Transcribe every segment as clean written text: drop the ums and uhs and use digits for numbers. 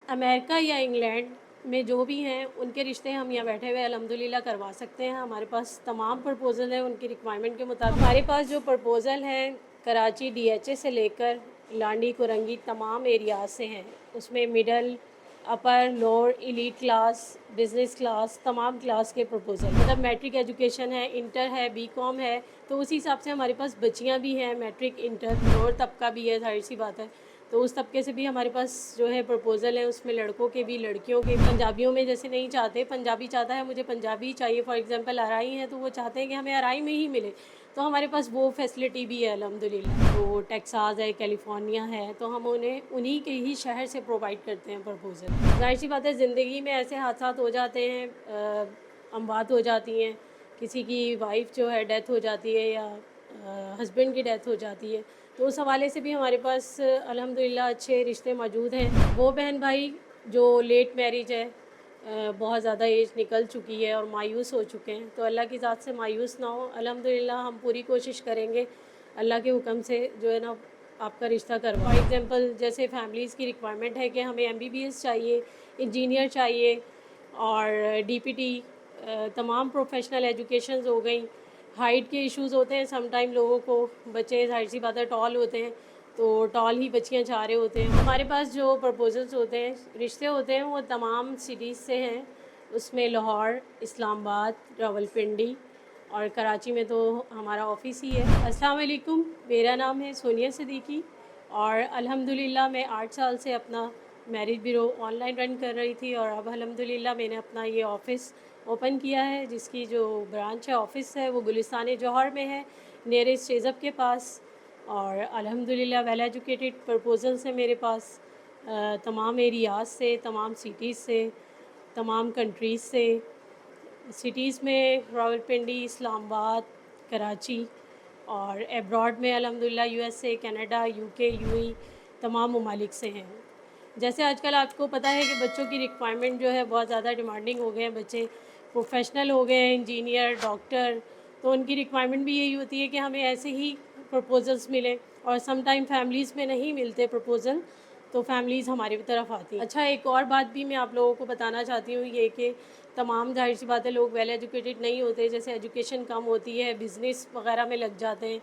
America या England में जो भी हैं उनके रिश्ते हम यहाँ बैठे हुए अल्हम्दुलिल्लाह करवा सकते हैं। हमारे पास तमाम प्रपोज़ल हैं उनकी रिक्वायरमेंट के मुताबिक। हमारे पास जो प्रपोज़ल हैं कराची डीएचए से लेकर लांडी कुरंगी तमाम एरियाज से हैं। उसमें middle, upper, lower, elite class, business class, तमाम क्लास के प्रपोज़ल, मतलब मैट्रिक एजुकेशन है, इंटर है, बीकॉम है, तो उस हिसाब से हमारे पास बच्चियाँ भी हैं, मैट्रिक, इंटर, लोअर तबका भी है, ज़ाहिर सी बात है। तो उस तबके से भी हमारे पास जो है प्रपोज़ल है, उसमें लड़कों के भी लड़कियों के। पंजाबियों में जैसे नहीं चाहते, पंजाबी चाहता है मुझे पंजाबी चाहिए, फॉर एग्ज़ाम्पल आरआई हैं तो वो चाहते हैं कि हमें आरआई में ही मिले, तो हमारे पास वो फैसिलिटी भी है अल्हम्दुलिल्लाह। तो टेक्सास है, कैलिफोर्निया है, तो हम उन्हें उन्हीं के ही शहर से प्रोवाइड करते हैं प्रपोज़ल। ज़ाहिर सी बात है ज़िंदगी में ऐसे हादसात हो जाते हैं, अमवात हो जाती हैं, किसी की वाइफ जो है डेथ हो जाती है या हस्बैंड की डेथ हो जाती है, तो उस हवाले से भी हमारे पास अल्हम्दुलिल्लाह अच्छे रिश्ते मौजूद हैं। वो बहन भाई जो लेट मैरिज है, बहुत ज़्यादा एज निकल चुकी है और मायूस हो चुके हैं, तो अल्लाह की ज़ात से मायूस ना हो। अल्हम्दुलिल्लाह हम पूरी कोशिश करेंगे अल्लाह के हुक्म से जो है ना आपका रिश्ता करवा। फॉर एग्ज़ाम्पल जैसे फैमिलीज़ की रिक्वायरमेंट है कि हमें एमबीबीएस चाहिए, इंजीनियर चाहिए और डीपीटी, तमाम प्रोफेशनल एजुकेशंस हो गई। हाइट के इश्यूज़ होते हैं सम टाइम लोगों को, बच्चे ज़ाहिर सी बात है टॉल होते हैं, तो टॉल ही बच्चियाँ चाह रहे होते हैं। हमारे पास जो प्रपोज़ल्स होते हैं, रिश्ते होते हैं, वो तमाम सिटीज़ से हैं। उसमें लाहौर, इस्लामाबाद, रावलपिंडी और कराची में तो हमारा ऑफ़िस ही है। अस्सलाम वालेकुम, मेरा नाम है सोनिया सिद्दीकी और अल्हम्दुलिल्लाह मैं 8 साल से अपना मैरिज ब्यूरो ऑनलाइन रन कर रही थी और अब अल्हम्दुलिल्लाह मैंने अपना ये ऑफ़िस ओपन किया है, जिसकी जो ब्रांच है, ऑफ़िस है, वो गुलिस्तान जौहर में है, नियरेस्ट शेज़ब के पास। और अल्हम्दुलिल्लाह वेल एजुकेटेड प्रपोज़ल्स हैं मेरे पास, तमाम एरियाज़ से, तमाम सिटीज़ से, तमाम कंट्रीज़ से। सिटीज़ में रावलपिंडी, इस्लामाबाद, कराची और एब्रॉड में अल्हम्दुलिल्लाह यूएसए, कनाडा, यूके, यूएई तमाम ममालिक से हैं। जैसे आजकल आपको पता है कि बच्चों की रिक्वायरमेंट जो है बहुत ज़्यादा डिमांडिंग हो गए हैं, बच्चे प्रोफेशनल हो गए हैं, इंजीनियर, डॉक्टर, तो उनकी रिक्वायरमेंट भी यही होती है कि हमें ऐसे ही प्रपोज़ल्स मिलें और सम टाइम फैमिलीज़ में नहीं मिलते प्रपोज़ल, तो फैमिलीज़ हमारी तरफ आती हैं। अच्छा, एक और बात भी मैं आप लोगों को बताना चाहती हूँ, ये कि तमाम ज़ाहिर सी बात है लोग वेल एजुकेटेड नहीं होते, जैसे एजुकेशन कम होती है, बिज़नेस वगैरह में लग जाते हैं,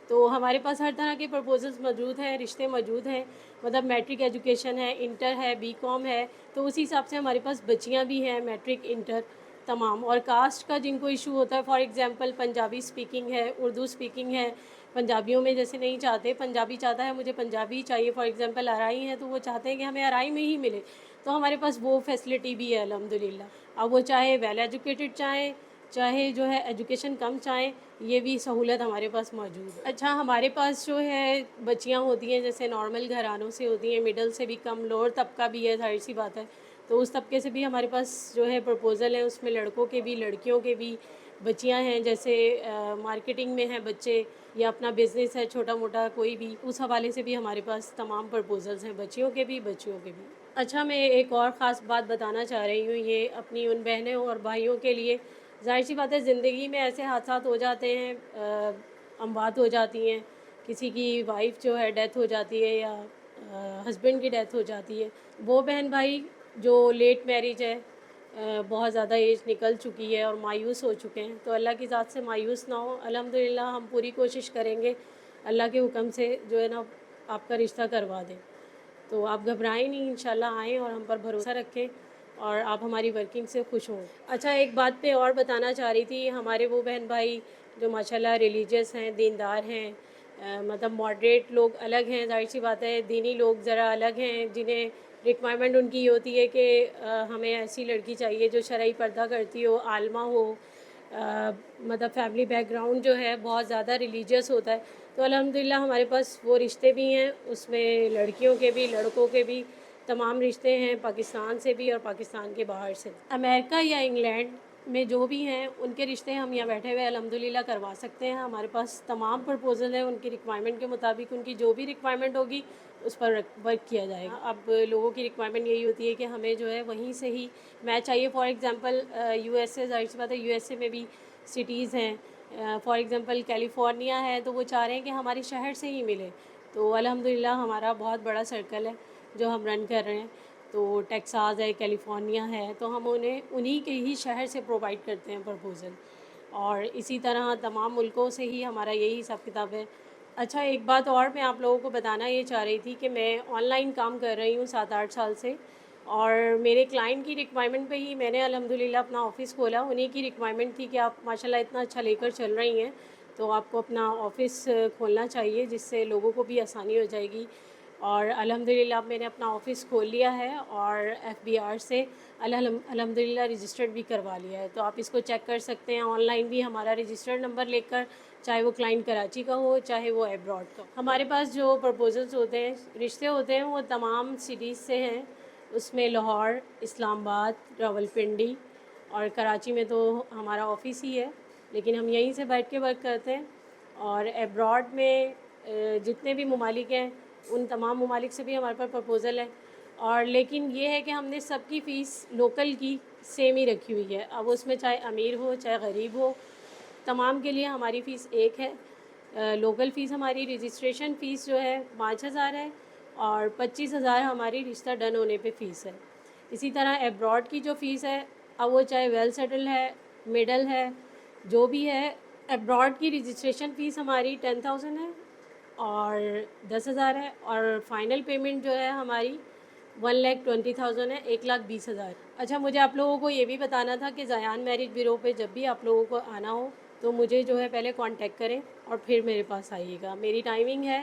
तो हमारे पास हर तरह के प्रपोज़ल्स मौजूद हैं, रिश्ते मौजूद हैं, मतलब मैट्रिक एजुकेशन है, इंटर है, बीकॉम है, तो उसी हिसाब से हमारे पास बच्चियाँ भी हैं, मैट्रिक, इंटर तमाम। और कास्ट का जिनको इशू होता है, फॉर एग्ज़ाम्पल पंजाबी स्पीकिंग है, उर्दू स्पीकिंग है, पंजाबियों में जैसे नहीं चाहते, पंजाबी चाहता है मुझे पंजाबी चाहिए, फॉर एग्ज़ाम्पल आरआई हैं तो वो चाहते हैं कि हमें आरआई में ही मिले, तो हमारे पास वो फैसिलिटी भी है अल्हम्दुलिल्लाह। अब वो चाहे वेल एजुकेटेड चाहें, चाहे जो है एजुकेशन कम चाहें, ये भी सहूलत हमारे पास मौजूद है। अच्छा, हमारे पास जो है बच्चियाँ होती हैं जैसे नॉर्मल घरानों से होती हैं, मिडल से भी कम, लोअर तबका भी है, ज़ाहिर सी बात है, तो उस तबके से भी हमारे पास जो है प्रपोज़ल है, उसमें लड़कों के भी लड़कियों के भी बच्चियाँ हैं, जैसे मार्केटिंग में हैं बच्चे या अपना बिज़नेस है छोटा मोटा कोई भी, उस हवाले से भी हमारे पास तमाम प्रपोज़ल्स हैं, बच्चियों के भी, बच्चियों के भी। अच्छा, मैं एक और ख़ास बात बताना चाह रही हूँ, ये अपनी उन बहनों और भाइयों के लिए। ज़ाहिर सी बात है ज़िंदगी में ऐसे हादसात हो जाते हैं, अमवात हो जाती हैं, किसी की वाइफ जो है डेथ हो जाती है या हस्बैंड की डेथ हो जाती है। वो बहन भाई जो लेट मैरिज है, बहुत ज़्यादा एज निकल चुकी है और मायूस हो चुके हैं, तो अल्लाह की ज़ात से मायूस ना हो। अल्हम्दुलिल्लाह हम पूरी कोशिश करेंगे अल्लाह के हुक्म से जो है ना आपका रिश्ता करवा दें। तो आप घबराएं नहीं, इंशाल्लाह आएँ और हम पर भरोसा रखें और आप हमारी वर्किंग से खुश हों। अच्छा, एक बात मैं और बताना चाह रही थी, हमारे वो बहन भाई जो माशाल्लाह रिलीजियस हैं, दीनदार हैं, मतलब मॉडरेट लोग अलग हैं, ज़ाहिर सी बात है दीनी लोग ज़रा अलग हैं, जिन्हें रिक्वायरमेंट उनकी ये होती है कि हमें ऐसी लड़की चाहिए जो शरई पर्दा करती हो, आलिमा हो, मतलब फैमिली बैकग्राउंड जो है बहुत ज़्यादा रिलीजियस होता है, तो अल्हम्दुलिल्लाह हमारे पास वो रिश्ते भी हैं, उसमें लड़कियों के भी, लड़कों के भी तमाम रिश्ते हैं, पाकिस्तान से भी और पाकिस्तान के बाहर से। अमेरिका या इंग्लैंड में जो भी हैं उनके रिश्ते हम यहाँ बैठे हुए अल्हम्दुलिल्लाह करवा सकते हैं। हमारे पास तमाम प्रपोज़ल हैं, उनकी रिक्वायरमेंट के मुताबिक उनकी जो भी रिक्वायरमेंट होगी उस पर वर्क किया जाएगा। अब लोगों की रिक्वायरमेंट यही होती है कि हमें जो है वहीं से ही मैच चाहिए। फॉर एग्ज़ाम्पल यूएसए, ज़ाहिर सी बात है यूएसए में भी सिटीज़ हैं, फॉर एग्ज़ाम्पल कैलिफोर्निया है, तो वो चाह रहे हैं कि हमारे शहर से ही मिले, तो अल्हम्दुलिल्लाह हमारा बहुत बड़ा सर्कल है जो हम रन कर रहे हैं। تو ٹیکساس ہے، کیلیفورنیا ہے، تو ہم انہی کے ہی شہر سے پرووائڈ کرتے ہیں پرپوزل، اور اسی طرح تمام ملکوں سے ہی ہمارا یہی حساب کتاب ہے۔ اچھا، ایک بات اور میں آپ لوگوں کو بتانا یہ چاہ رہی تھی کہ میں آن لائن کام کر رہی ہوں 7-8 سال سے، اور میرے کلائنٹ کی ریکوائرمنٹ پہ ہی میں نے الحمدللہ اپنا آفس کھولا۔ انہی کی ریکوائرمنٹ تھی کہ آپ ماشاءاللہ اتنا اچھا لے کر چل رہی ہیں، تو آپ کو اپنا آفس کھولنا چاہیے، جس سے لوگوں کو بھی آسانی ہو جائے گی۔ اور الحمدللہ اب میں نے اپنا آفس کھول لیا ہے، اور FBR سے الحمدللہ رجسٹرڈ بھی کروا لیا ہے۔ تو آپ اس کو چیک کر سکتے ہیں آن لائن بھی، ہمارا رجسٹرڈ نمبر لے کر، چاہے وہ کلائنٹ کراچی کا ہو چاہے وہ ایبراڈ کا۔ ہمارے پاس جو پرپوزلس ہوتے ہیں، رشتے ہوتے ہیں، وہ تمام سٹیز سے ہیں۔ اس میں لاہور، اسلام آباد، راولپنڈی اور کراچی میں تو ہمارا آفس ہی ہے، لیکن ہم یہیں سے بیٹھ کے ورک کرتے ہیں۔ اور ایبراڈ میں جتنے بھی ممالک ہیں، ان تمام ممالک سے بھی ہمارے پاس پرپوزل ہے، اور لیکن یہ ہے کہ ہم نے سب کی فیس لوکل کی سیم ہی رکھی ہوئی ہے۔ اب اس میں چاہے امیر ہو چاہے غریب ہو، تمام کے لیے ہماری فیس ایک ہے۔ لوکل فیس ہماری رجسٹریشن فیس جو ہے 5,000 ہے، اور 25,000 ہماری رشتہ ڈن ہونے پہ فیس ہے۔ اسی طرح ایبراڈ کی جو فیس ہے، اب وہ چاہے ویل سیٹل ہے، مڈل ہے، جو بھی ہے، ایبراڈ کی رجسٹریشن فیس ہماری 10,000 ہے اور 10,000 ہے، اور فائنل پیمنٹ جو ہے ہماری 1,20,000 ہے، 1,20,000۔ اچھا، مجھے آپ لوگوں کو یہ بھی بتانا تھا کہ زیان میرج بیورو پہ جب بھی آپ لوگوں کو آنا ہو تو مجھے جو ہے پہلے کانٹیکٹ کریں اور پھر میرے پاس آئیے گا۔ میری ٹائمنگ ہے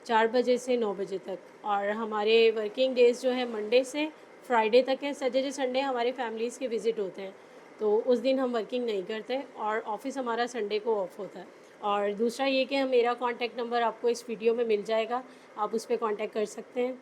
4 بجے سے 9 بجے تک، اور ہمارے ورکنگ ڈیز جو ہے منڈے سے فرائیڈے تک ہے۔ سیٹرڈے سنڈے ہمارے فیملیز کے وزٹ ہوتے ہیں، تو اس دن ہم ورکنگ نہیں کرتے، اور آفس ہمارا سنڈے کو آف ہوتا ہے۔ اور دوسرا یہ کہ میرا کانٹیکٹ نمبر آپ کو اس ویڈیو میں مل جائے گا، آپ اس پہ کانٹیکٹ کر سکتے ہیں۔